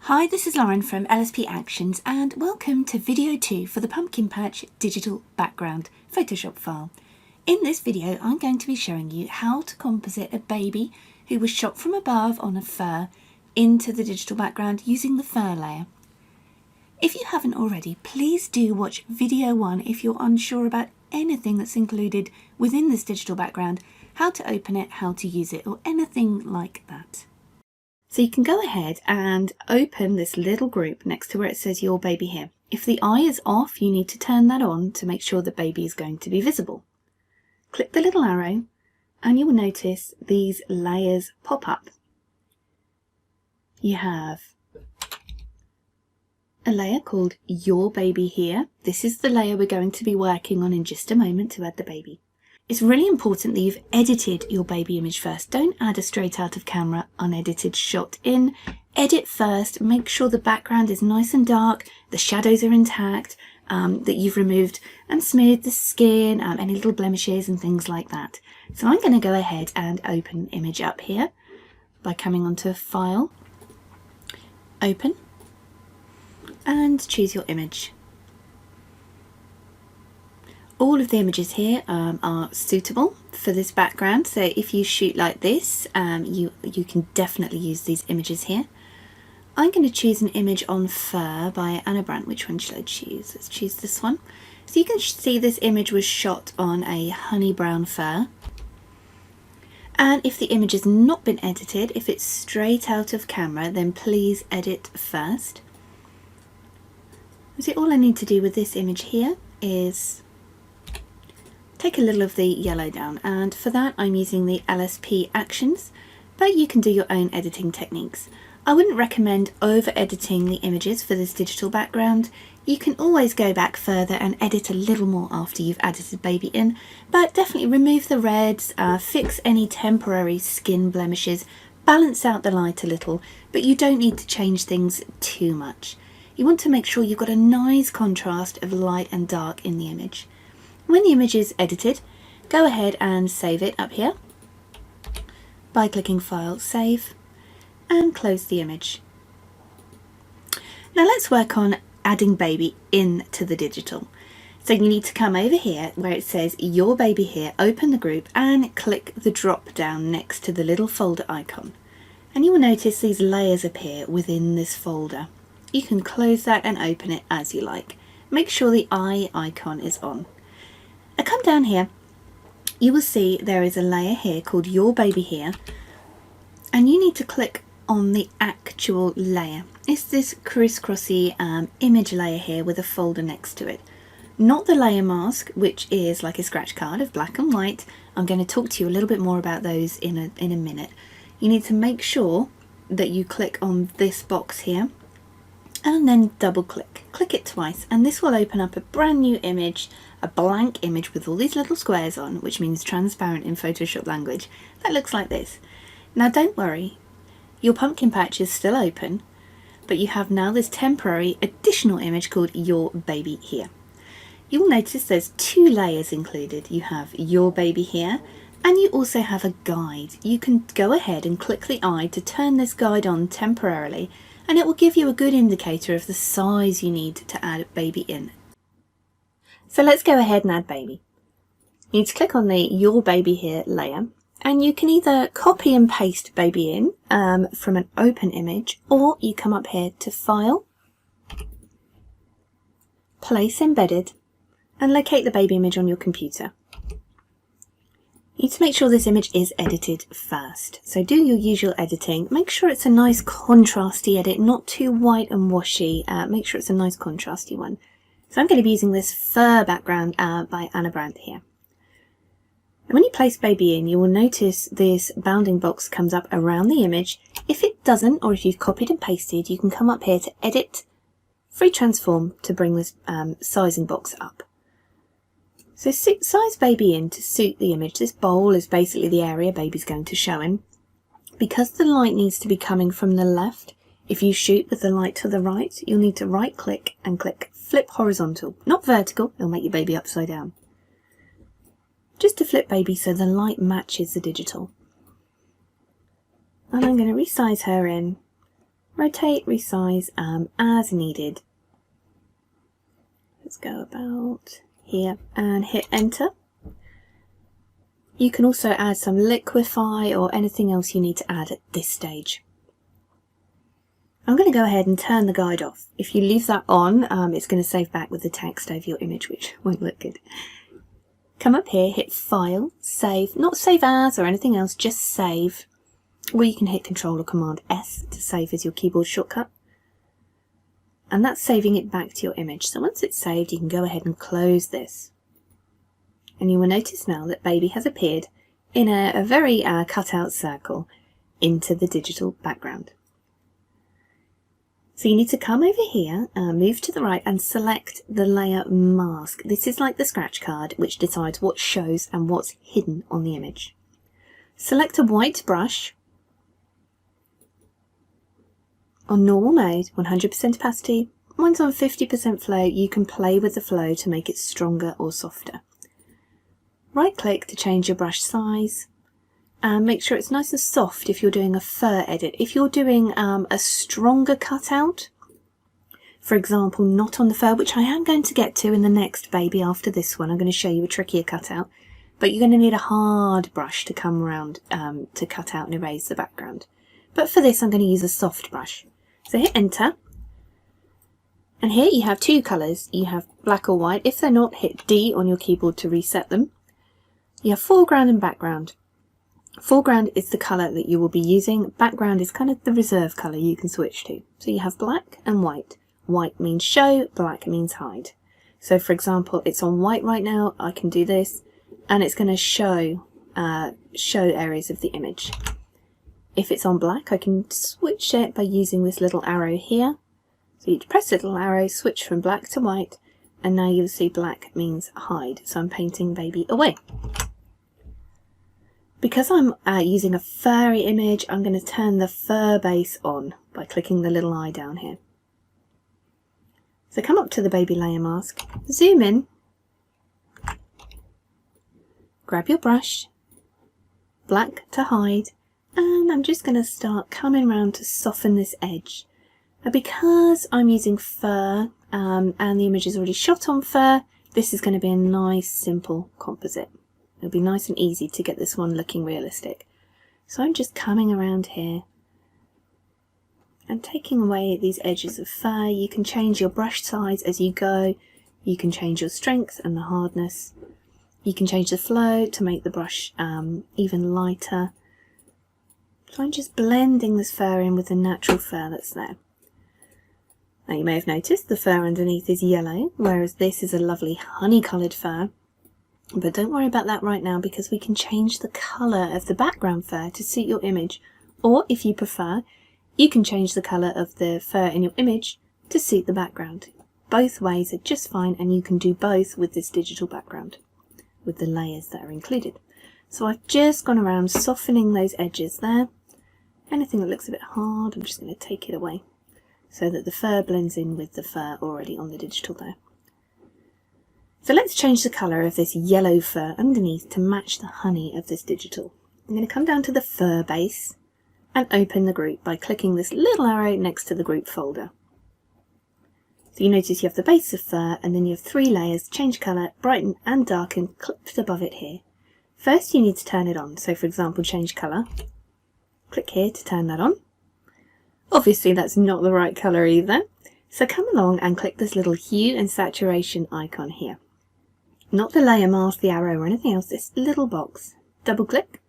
Hi, this is Lauren from LSP Actions and welcome to video 2 for the Pumpkin Patch digital background Photoshop file. In this video I'm going to be showing you how to composite a baby who was shot from above on a fur into the digital background using the fur layer. If you haven't already, please do watch video 1 if you're unsure about anything that's included within this digital background, how to open it, how to use it, or anything like that. So you can go ahead and open this little group next to where it says your baby here. If the eye is off, you need to turn that on to make sure the baby is going to be visible. Click the little arrow and you will notice these layers pop up. You have a layer called your baby here. This is the layer we're going to be working on in just a moment to add the baby. It's really important that you've edited your baby image first. Don't add a straight out of camera unedited shot in. Edit first, make sure the background is nice and dark, the shadows are intact, that you've removed and smoothed the skin, any little blemishes and things like that. So I'm going to go ahead and open image up here by coming onto File, Open, and choose your image. All of the images here are suitable for this background, so if you shoot like this, you can definitely use these images here. I'm going to choose an image on fur by Annabrand. Which one should I choose? Let's choose this one. So you can see this image was shot on a honey brown fur. And if the image has not been edited, if it's straight out of camera, then please edit first. So all I need to do with this image here is take a little of the yellow down, and for that I'm using the LSP Actions, but you can do your own editing techniques. I wouldn't recommend over editing the images for this digital background. You can always go back further and edit a little more after you've added the baby in, but definitely remove the reds, fix any temporary skin blemishes, balance out the light a little, but you don't need to change things too much. You want to make sure you've got a nice contrast of light and dark in the image. When the image is edited, go ahead and save it up here by clicking File, Save, and close the image. Now let's work on adding baby into the digital. So you need to come over here where it says your baby here, open the group and click the drop down next to the little folder icon. And you will notice these layers appear within this folder. You can close that and open it as you like. Make sure the eye icon is on. Now come down here, you will see there is a layer here called your baby here, and you need to click on the actual layer. It's this crisscrossy image layer here with a folder next to it. Not the layer mask, which is like a scratch card of black and white. I'm going to talk to you a little bit more about those in a minute. You need to make sure that you click on this box here and then double click. Click it twice and this will open up a brand new image, a blank image with all these little squares on, which means transparent in Photoshop language. That looks like this. Now don't worry, your pumpkin patch is still open, but you have now this temporary additional image called your baby here. You will notice there's two layers included. You have your baby here and you also have a guide. You can go ahead and click the eye to turn this guide on temporarily, and it will give you a good indicator of the size you need to add baby in. So let's go ahead and add baby. You need to click on the your baby here layer, and you can either copy and paste baby in from an open image, or you come up here to File, Place Embedded, and locate the baby image on your computer. You need to make sure this image is edited first. So do your usual editing. Make sure it's a nice contrasty edit, not too white and washy. Make sure it's a nice contrasty one. So I'm going to be using this fur background by Annabrand here. And when you place baby in, you will notice this bounding box comes up around the image. If it doesn't, or if you've copied and pasted, you can come up here to Edit, Free Transform to bring this sizing box up. So size baby in to suit the image. This bowl is basically the area baby's going to show in. Because the light needs to be coming from the left, if you shoot with the light to the right, you'll need to right click and click Flip Horizontal. Not vertical, it'll make your baby upside down. Just to flip baby so the light matches the digital. And I'm going to resize her in rotate, resize as needed. Let's go about here and hit enter. You can also add some liquify or anything else you need to add at this stage. I'm going to go ahead and turn the guide off. If you leave that on, it's going to save back with the text over your image, which won't look good. Come up here, hit File, Save, not Save As or anything else, just Save. Or you can hit Control or Command S to save as your keyboard shortcut. And that's saving it back to your image. So once it's saved, you can go ahead and close this. And you will notice now that baby has appeared in a very cut out circle into the digital background. So you need to come over here, move to the right and select the layer mask. This is like the scratch card which decides what shows and what's hidden on the image. Select a white brush on normal mode, 100% opacity. Mine's on 50% flow. You can play with the flow to make it stronger or softer. Right click to change your brush size and make sure it's nice and soft if you're doing a fur edit. If you're doing a stronger cutout, for example not on the fur, which I am going to get to in the next baby after this one, I'm going to show you a trickier cutout, but you're going to need a hard brush to come around to cut out and erase the background. But for this I'm going to use a soft brush. So hit enter. And here you have two colours. You have black or white. If they're not, hit D on your keyboard to reset them. You have foreground and background. Foreground is the colour that you will be using. Background is kind of the reserve colour you can switch to. So you have black and white. White means show, black means hide. So for example, it's on white right now. I can do this and it's going to show areas of the image. If it's on black, I can switch it by using this little arrow here. So you press the little arrow, switch from black to white, and now you'll see black means hide. So I'm painting baby away. Because I'm using a furry image, I'm going to turn the fur base on by clicking the little eye down here. So come up to the baby layer mask, zoom in, grab your brush, black to hide, and I'm just going to start coming around to soften this edge. Now because I'm using fur and the image is already shot on fur, this is going to be a nice simple composite. It'll be nice and easy to get this one looking realistic. So I'm just coming around here and taking away these edges of fur. You can change your brush size as you go. You can change your strength and the hardness. You can change the flow to make the brush even lighter. So I'm just blending this fur in with the natural fur that's there. Now you may have noticed the fur underneath is yellow, whereas this is a lovely honey coloured fur. But don't worry about that right now because we can change the colour of the background fur to suit your image. Or if you prefer, you can change the colour of the fur in your image to suit the background. Both ways are just fine and you can do both with this digital background, with the layers that are included. So I've just gone around softening those edges there. Anything that looks a bit hard, I'm just going to take it away so that the fur blends in with the fur already on the digital there. So let's change the colour of this yellow fur underneath to match the honey of this digital. I'm going to come down to the fur base and open the group by clicking this little arrow next to the group folder. So you notice you have the base of fur and then you have three layers, change colour, brighten and darken clipped above it here. First you need to turn it on. So for example, change colour. Click here to turn that on. Obviously that's not the right colour either. So come along and click this little hue and saturation icon here. Not the layer mask, the arrow or anything else, this little box. Double click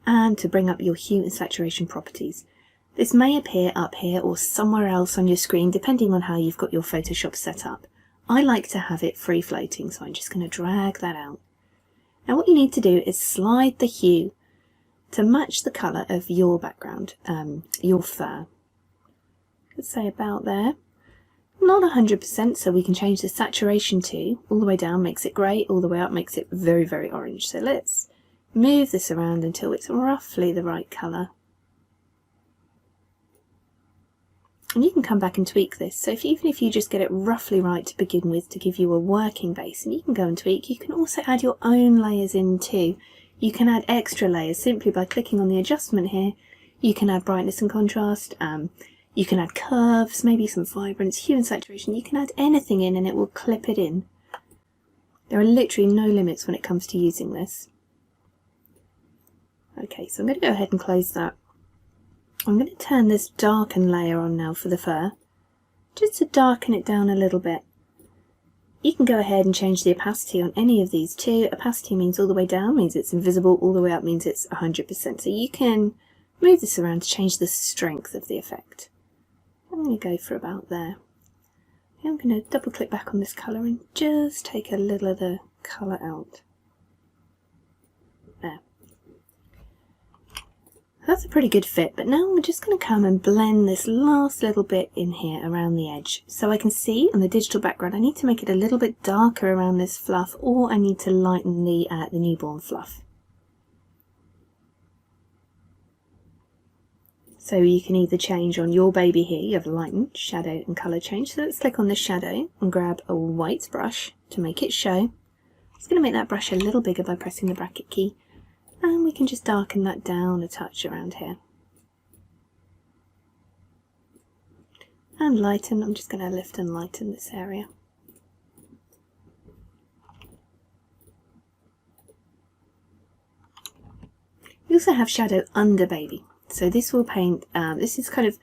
and to bring up your hue and saturation properties. This may appear up here or somewhere else on your screen depending on how you've got your Photoshop set up. I like to have it free floating, so I'm just going to drag that out. Now what you need to do is slide the hue to match the colour of your background, your fur. Let's say about there. Not 100%, so we can change the saturation to all the way down makes it grey, all the way up makes it very, very orange. So let's move this around until it's roughly the right colour. And you can come back and tweak this. So even if you just get it roughly right to begin with to give you a working base, and you can go and tweak, you can also add your own layers in too. You can add extra layers simply by clicking on the adjustment here. You can add brightness and contrast, you can add curves, maybe some vibrance, hue and saturation. You can add anything in and it will clip it in. There are literally no limits when it comes to using this. Okay, so I'm going to go ahead and close that. I'm going to turn this darken layer on now for the fur, just to darken it down a little bit. You can go ahead and change the opacity on any of these too. Opacity means all the way down, means it's invisible, all the way up means it's 100%. So you can move this around to change the strength of the effect. I'm going to go for about there. I'm going to double click back on this colour and just take a little of the colour out. There. That's a pretty good fit, but now I'm just going to come and blend this last little bit in here around the edge. So I can see on the digital background I need to make it a little bit darker around this fluff, or I need to lighten the newborn fluff. So you can either change on your baby here, you have lighten, shadow and colour change. So let's click on the shadow and grab a white brush to make it show. I'm just going to make that brush a little bigger by pressing the bracket key. And we can just darken that down a touch around here. And lighten, I'm just going to lift and lighten this area. We also have shadow under baby. So this will paint, this is kind of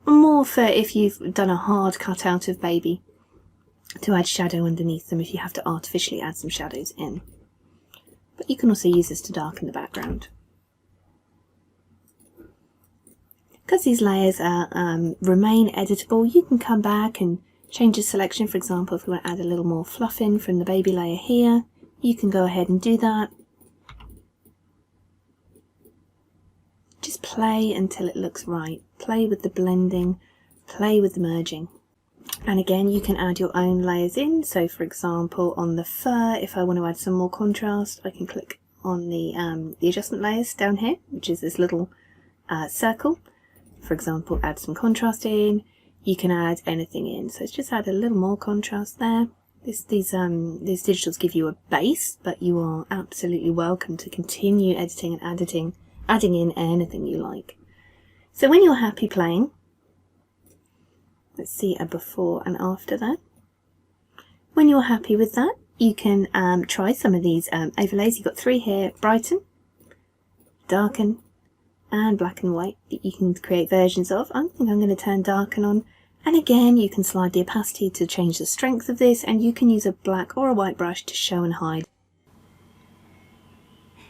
more for if you've done a hard cutout of baby, to add shadow underneath them if you have to artificially add some shadows in. But you can also use this to darken the background. Because these layers are, remain editable, you can come back and change the selection. For example, if we want to add a little more fluff in from the baby layer here, you can go ahead and do that. Just play until it looks right. Play with the blending, play with the merging. And again, you can add your own layers in. So for example, on the fur, if I want to add some more contrast, I can click on the adjustment layers down here, which is this little circle. For example, add some contrast in. You can add anything in. So just add a little more contrast there. These digitals give you a base, but you are absolutely welcome to continue editing and adding in anything you like. So when you're happy playing, let's see a before and after that. When you're happy with that, you can try some of these overlays. You've got 3 here: brighten, darken, and black and white that you can create versions of. I think I'm going to turn darken on. And again, you can slide the opacity to change the strength of this, and you can use a black or a white brush to show and hide.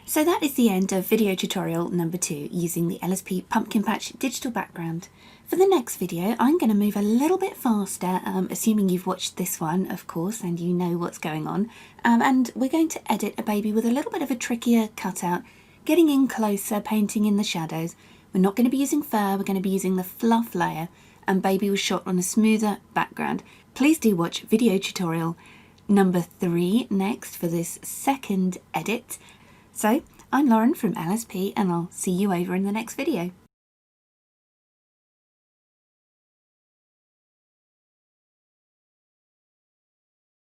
So that is the end of video tutorial number 2 using the LSP Pumpkin Patch digital background. For the next video, I'm going to move a little bit faster, assuming you've watched this one, of course, and you know what's going on. And we're going to edit a baby with a little bit of a trickier cutout, getting in closer, painting in the shadows. We're not going to be using fur, we're going to be using the fluff layer, and baby was shot on a smoother background. Please do watch video tutorial number 3 next for this second edit. So, I'm Lauren from LSP, and I'll see you over in the next video.